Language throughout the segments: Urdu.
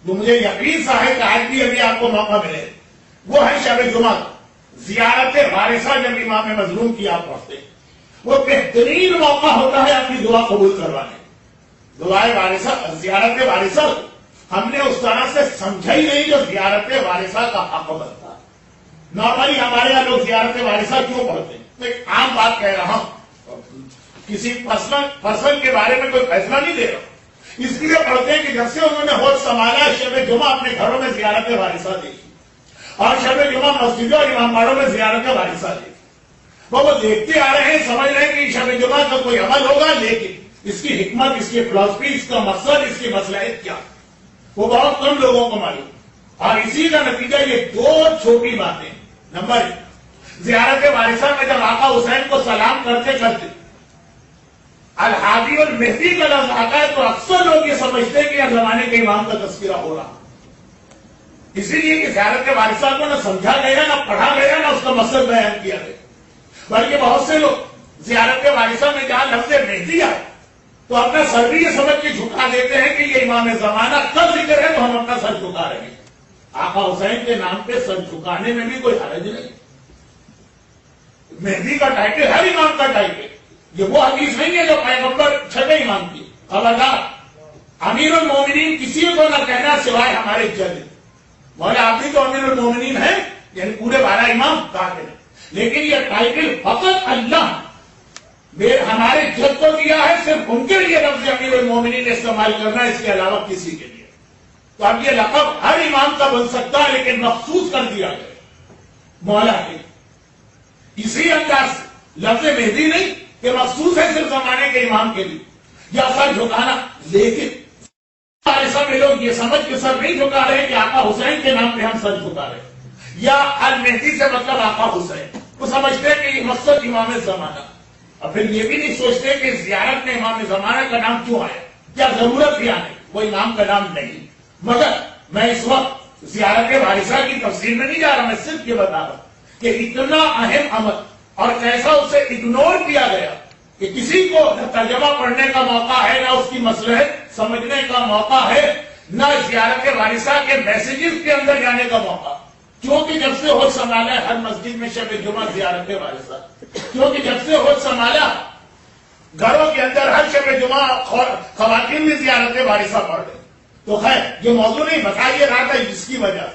جو مجھے یقین سا ہے کہ آج بھی ابھی آپ کو موقع ملے، وہ ہے شب جمعہ زیارت وارثہ جب امام مظلوم کی آپ پڑھتے ہیں، وہ بہترین موقع ہوتا ہے اپنی دعا قبول کروانے۔ دعائے وارثہ، زیارت وارثہ ہم نے اس طرح سے سمجھا ہی نہیں جو زیارت وارثہ کا حق بنتا ہے۔ نارملی ہمارے یہاں لوگ زیارت وارثہ کیوں پڑھتے ہیں؟ تو ایک عام بات کہہ رہا ہوں، کسی پرسن کے بارے میں کوئی فیصلہ نہیں دے رہا، اس لیے پڑھتے ہیں کہ جب سے انہوں نے ہوش سنبھالا شب جمعہ اپنے گھروں میں زیارت وارثہ دیکھی، اور شب جمعہ مسجدوں اور امام باڑوں میں زیارت وارثہ دیکھی۔ وہ دیکھتے آ رہے ہیں، سمجھ رہے ہیں کہ شب جمعہ کا کوئی عمل ہوگا، لیکن اس کی حکمت، اس کی فلسفی، اس کا مقصد، اس کی مصلحت کیا، وہ بہت کم لوگوں کو معلوم۔ اور اسی کا نتیجہ یہ دو چھوٹی باتیں۔ نمبر ایک، زیارت وارثہ میں جب آقا حسین کو سلام کرتے کرتے الحادی اور مہدی کا لفظ آتا ہے تو اکثر لوگ یہ سمجھتے ہیں کہ یہ زمانے کے امام کا تذکرہ ہو رہا، اسی لیے کہ زیارت وارثہ کو نہ سمجھا گیا، نہ پڑھا گیا، نہ اس کا مقصد بیان کیا گیا۔ بلکہ بہت سے لوگ زیارت وارثہ میں جہاں لفظ مہدی آئے تو اپنا سر بھی یہ سمجھ کے جھکا دیتے ہیں کہ یہ امام زمانہ کا ذکر ہے تو ہم اپنا سر جھکا رہے ہیں۔ آقا حسین کے نام پہ سر جھکانے میں بھی کوئی حرج نہیں۔ مہدی کا ٹائٹل ہر امام کا ٹائٹل، یہ وہ حدیث نہیں ہے جو پیغمبر چھٹے امام کی۔ خبردار، امیر المومنین کسی کو نہ کہنا سوائے ہمارے جج۔ مولا آپ بھی تو امیر المومنین ہیں، یعنی پورے 12 امام کہتے ہیں، لیکن یہ ٹائٹل فقط اللہ ہمارے جج کو دیا ہے، صرف ان کے لیے لفظ امیر المومنین استعمال کرنا، اس کے علاوہ کسی کے لیے۔ تو اب یہ لقب ہر امام کا بن سکتا ہے، لیکن مخصوص کر دیا گیا مولا کے۔ اسی انداز سے لفظ مہدی نہیں کہ مخصوص ہے صرف زمانے کے امام کے لیے یا سر جھکانا، لیکن وارثہ میں لوگ یہ سمجھ کے سر نہیں جھکا رہے کہ آقا حسین کے نام پہ ہم سر جھکا رہے ہیں، یا المہدی سے مطلب آقا حسین، وہ سمجھتے ہیں کہ یہ مقصد امام زمانہ۔ اور پھر یہ بھی نہیں سوچتے کہ زیارت میں امام زمانہ کا نام کیوں آیا، کیا ضرورت بھی آنے، وہ امام کا نام نہیں۔ مگر میں اس وقت زیارت وارثہ کی تفصیل میں نہیں جا رہا، میں صرف یہ بتا رہا ہوں کہ اتنا اہم عمل اور کیسا اسے اگنور کیا گیا کہ کسی کو نہ ترجمہ پڑھنے کا موقع ہے، نہ اس کی مصلحت سمجھنے کا موقع ہے، نہ زیارت وارثہ کے میسیجز کے اندر جانے کا موقع۔ کیونکہ جب سے ہوش سنبھالا ہر مسجد میں شب جمعہ زیارت وارثہ، کیونکہ جب سے ہوش سنبھالا گھروں کے اندر ہر شب جمعہ خواتین بھی زیارت وارثہ پڑھ رہے۔ تو خیر یہ موضوع نہیں بتائیے رہا تھا جس کی وجہ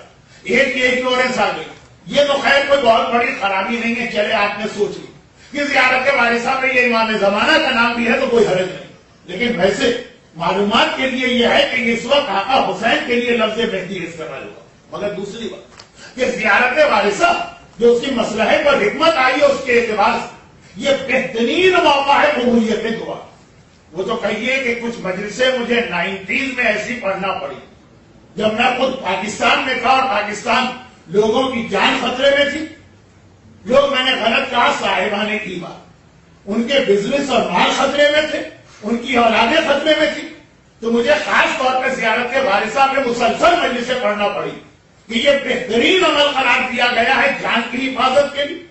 ایک یہ اگنورنس آ گئی، یہ تو خیر کوئی بہت بڑی خرابی نہیں ہے، چلے آپ نے سوچ لی کہ زیارت وارثہ میں یہ امام زمانہ کا نام بھی ہے تو کوئی حرج نہیں، لیکن ویسے معلومات کے لیے یہ ہے کہ اس وقت آقا حسین کے لیے لفظ مہدی استعمال ہوا۔ مگر دوسری بات کہ زیارت وارثہ جو اس کی مصلحت اور حکمت آئی ہے اس کے اعتبار سے یہ بہترین موقع ہے قبولیت دعا۔ وہ تو کہیے کہ کچھ مجلسیں مجھے 90s میں ایسی پڑھنا پڑی جب میں خود پاکستان میں تھا اور پاکستان لوگوں کی جان خطرے میں تھی، لوگ میں نے غلط کہا صاحبان ایمان، ان کے بزنس اور مال خطرے میں تھے، ان کی اولادیں خطرے میں تھی، تو مجھے خاص طور پہ زیارت وارثہ میں مسلسل مجلسیں پڑھنا پڑی کہ یہ بہترین عمل قرار دیا گیا ہے جان کی حفاظت کے لیے،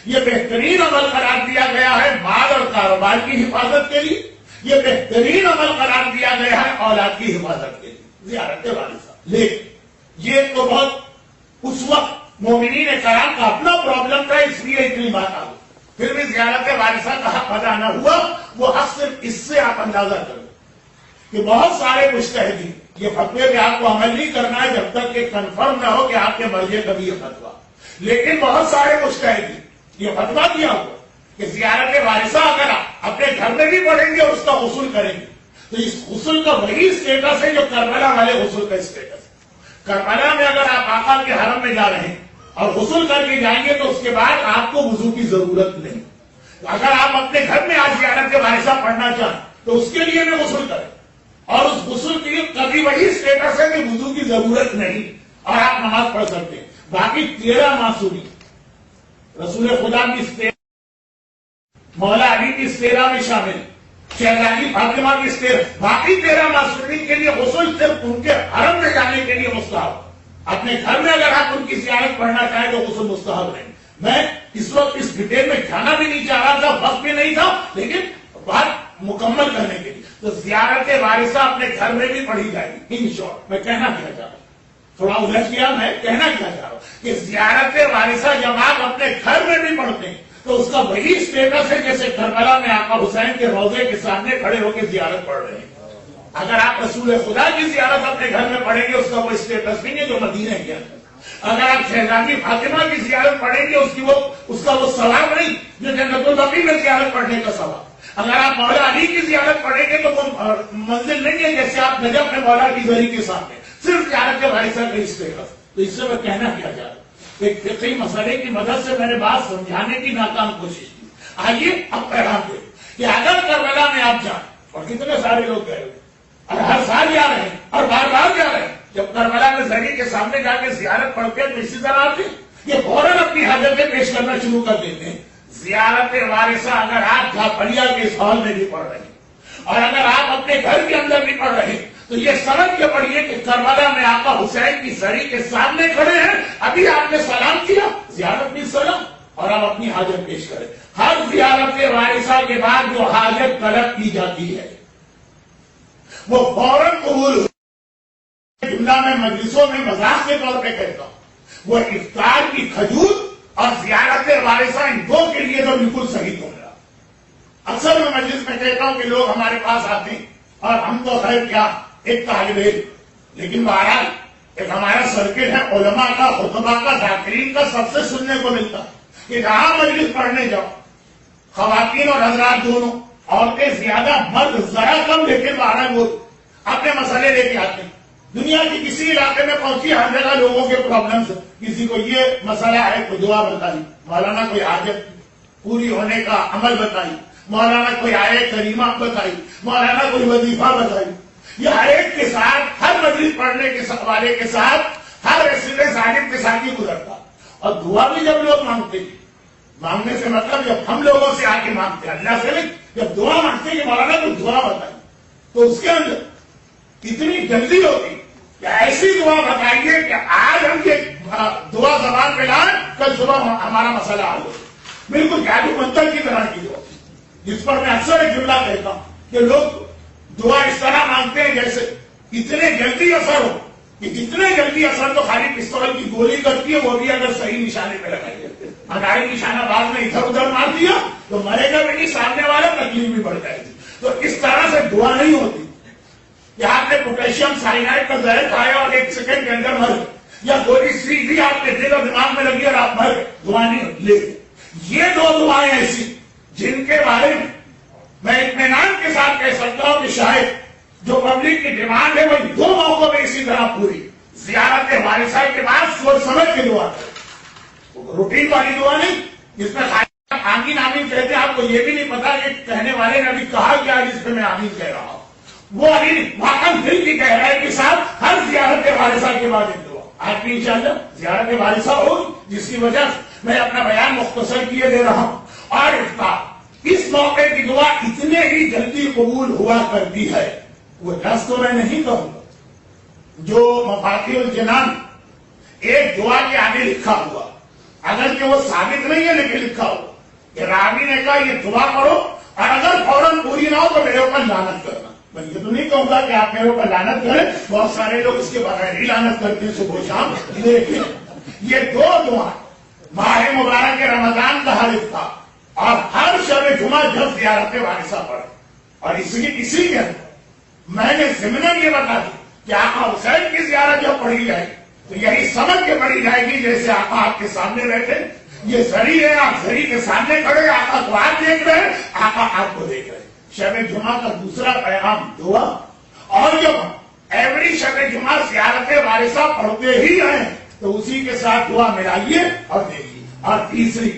یہ بہترین عمل قرار دیا گیا ہے مال اور کاروبار کی حفاظت کے لیے، یہ بہترین عمل قرار دیا گیا ہے اولاد کی حفاظت کے لیے، زیارت وارثہ۔ لیکن یہ تو بہت اس وقت مومنین کرام کا اپنا پرابلم تھا، اس لیے اتنی بات آ گئی، پھر بھی زیارت وارثہ کا حق ادا نہ ہوا۔ وہ حق صرف اس سے آپ اندازہ کرو کہ بہت سارے مجتہدین، یہ فتوے پہ آپ کو عمل نہیں کرنا ہے جب تک کہ کنفرم نہ ہو کہ آپ کے مرجع کبھی یہ فتوا، لیکن بہت سارے مجتہدین یہ فتوا دیا ہوا کہ زیارت وارثہ اگر اپنے گھر میں بھی پڑھیں گے اور اس کا غسل کریں گے تو اس غسل کا وہی اسٹیٹس ہے جو کربلا والے غسل کا اسٹیٹس ہے۔ کربلا میں اگر آپ آقا کے حرم میں جا رہے ہیں اور غسل کر کے جائیں گے تو اس کے بعد آپ کو وضو کی ضرورت نہیں۔ اگر آپ اپنے گھر میں آج زیارت وارثہ پڑھنا چاہیں تو اس کے لیے بھی غسل کریں، اور اس غسل کے لیے کبھی وہی اسٹیٹس ہے کہ وضو کی ضرورت نہیں اور آپ نماز پڑھ سکتے ہیں۔ باقی 13 معصومی رسول خدا کی 13، مولا علی کی 13 میں شامل، شہزادی فاطمہ کی 13، باقی 13 معصومین کے لیے غسل صرف ان کے حرم میں جانے کے لیے مستحب۔ اپنے گھر میں اگر آپ ان کی زیارت پڑھنا چاہیں تو غسل مستحب نہیں۔ میں اس وقت اس ڈیٹیل میں جانا بھی نہیں چاہ رہا تھا، وقت بھی نہیں تھا، لیکن بات مکمل کرنے کے لیے. تو زیارت وارثہ اپنے گھر میں بھی پڑھی جائے گی. ان شارٹ میں کہنا کیا چاہ رہا ہوں, تھوڑا الجھ گیا, میں کہنا کیا چاہ رہا ہوں کہ زیارت وارثہ جب آپ اپنے گھر میں بھی پڑھتے ہیں تو اس کا وہی اسٹیٹس ہے جیسے کربلا میں آقا حسین کے روضے کے سامنے کھڑے ہو کے زیارت پڑھ رہے ہیں. اگر آپ رسول خدا کی زیارت اپنے گھر میں پڑھیں گے اس کا وہ اسٹیٹس نہیں ہے جو مدینہ کے اندر. اگر آپ شہزادی فاطمہ کی زیارت پڑھیں گے اس کا وہ ثواب نہیں جو جنت البقیع میں زیارت پڑھنے کا ثواب. اگر آپ مولا علی کی زیارت پڑھیں گے تو وہ منزل نہیں ہے جیسے آپ نجف میں مولا کی زری کے سامنے, صرف زیارت وارثہ کا اسٹیٹس. تو اس سے میں کہنا کیا چاہ رہا ہوں, ایک فقہی مسئلے کی مدد سے میں نے بات سمجھانے کی ناکام کوشش کی. آئیے اب پیغام دے کہ اگر کربلا میں آپ جائیں, اور کتنے سارے لوگ گئے ہوئے اور ہر سال جا رہے ہیں اور بار بار جا رہے ہیں, جب کربلا میں زری کے سامنے جا کے زیارت پڑھتے ہیں تو اسی طرح آپ یہ فوراً اپنی حاجتیں پیش کرنا شروع کر دیتے ہیں. زیارت وارثہ اگر آپ جھاپڑیا کے اس ہال میں بھی پڑھ رہے ہیں اور اگر آپ اپنے گھر کے اندر بھی پڑھ رہے ہیں تو یہ سمجھ کے پڑھیے کہ کربلا میں آقا حسین کی زری کے سامنے کھڑے ہیں, ابھی آپ نے سلام کیا, زیارت بھی سلام, اور آپ اپنی حاجت پیش کریں. ہر زیارت وارثہ کے بعد جو حاجت طلب کی جاتی ہے وہ فوراً قبول ہو. جملہ میں مجلسوں میں مذاق کے طور پہ کہتا ہوں, وہ افطار کی کھجور اور زیارت وارثہ ان دو کے لیے تو بالکل صحیح ہو رہا. اکثر میں مجلس میں کہتا ہوں کہ لوگ ہمارے پاس آتے ہیں اور ہم تو خیر کیا ایک طالب علم, لیکن بہرحال ایک ہمارا سرکل ہے علماء کا, خطبہ کا, ذاکرین کا, سب سے سننے کو ملتا کہ جہاں مجلس پڑھنے جاؤ خواتین اور حضرات دونوں, عورتیں زیادہ مرد ذرا کم, لیکن بہرحال وہ اپنے مسئلے لے کے آتے ہیں. دنیا کے کسی علاقے میں پہنچی ہر جگہ لوگوں کے پرابلمس, کسی کو یہ مسئلہ ہے کوئی دعا بتائی, مولانا کوئی حاجت پوری ہونے کا عمل بتائی, مولانا کوئی آیت کریمہ بتائی, مولانا کوئی وظیفہ بتائی. یہ ہر ایک کے ساتھ, ہر مجلس پڑھنے کے حوالے کے ساتھ, ہر ریسیڈنس عالم کے ساتھ ہی گزرتا. اور دعا بھی جب لوگ مانگتے ہیں, مانگنے سے مطلب جب ہم لوگوں سے آ کے مانگتے ہیں, اللہ سے نہیں, جب دعا مانگتے ہیں کہ مولانا کوئی دعا بتائی تو اس کے اندر اتنی جلدی ہوتی کہ ایسی دعا بتائیے کہ آج ہم یہ دعا زبان پہ لائیں, کل صبح ہمارا مسئلہ حل ہو. بالکل جادو منتر کی طرح کی دعا, جس پر میں اکثر ایک جملہ کہتا ہوں کہ لوگ دعا اس طرح مانگتے ہیں جیسے اتنے جلدی اثر ہو کہ جتنے جلدی اثر تو خالی پستول کی گولی کرتی ہے, وہ بھی اگر صحیح نشانے پہ لگائی جاتی ہے. ہمارے نشانہ باز میں ادھر ادھر مار دیا تو مرے گا بھی نہیں, سامنے والا تکلیف بھی بڑھ جائے گی. تو اس طرح سے دعا نہیں ہوتی کہ آپ نے پوٹیشیم سائنائڈ کا زہر کھایا اور 1 سیکنڈ کے اندر مر گئے, یا گولی سیدھی آپ کے دل اور دماغ میں لگی اور آپ مر گئے. دعا نہیں ہوتی. لیکن یہ دو دعائیں ایسی جن کے بارے میں اطمینان کے ساتھ کہہ سکتا ہوں کہ شاید جو پبلک کی ڈیمانڈ ہے وہ دو موقعوں میں اسی طرح پوری. زیارت وارثہ کے بعد سوچ سمجھ کے دعا کریں, روٹین والی دعا نہیں جس میں آمین آمین کہتے ہیں, آپ کو یہ بھی نہیں پتا کہ کہنے والے نے ابھی کہا کیا جس پہ میں آمین کہہ رہا ہوں. وہ ابھی واقعا دل کی گہرائی کے ساتھ ہر زیارت وارثہ کے بعد ایک دعا. آج بھی انشاءاللہ زیارت وارثہ ہوگی, جس کی وجہ سے میں اپنا بیان مختصر کیے دے رہا ہوں. اور اس موقع کی دعا اتنے ہی جلدی قبول ہوا کرتی ہے, وہ لفظ تو میں نہیں کہوں گا جو مفاتیح الجنان ایک دعا کے آگے لکھا ہوا, اگرچہ وہ ثابت نہیں ہے لیکن لکھا ہوا کہ راوی نے کہا یہ دعا کرو اور اگر فوراً پوری نہ ہو تو میرے اوپر لعنت کرنا. میں یہ تو نہیں کہوں گا کہ آپ میرے اوپر لعنت کریں, بہت سارے لوگ اس کے بغیر ہی لعنت کرتے ہیں صبح شام. لیکن یہ دو دعا ماہ مبارک رمضان کا حالف تھا اور ہر شب جمعہ جب زیارت وارثہ پڑھے. اور اسی کے اندر میں نے ضمناً یہ بتا دی کہ آقا حسین کی زیارت جب پڑھی جائے تو یہی سمجھ کے پڑھی جائے گی جیسے آقا آپ کے سامنے بیٹھے, یہ زری ہے, آپ زری کے سامنے کھڑے, آقا کو آپ دیکھ رہے ہیں, آقا آپ کو دیکھ رہے ہیں. شب جمعہ کا دوسرا پیغام دعا, اور جب ایوری شب جمعہ زیارت وارثہ پڑھتے ہی ہیں تو اسی کے ساتھ دعا ملائیے اور دیکھیے. اور تیسری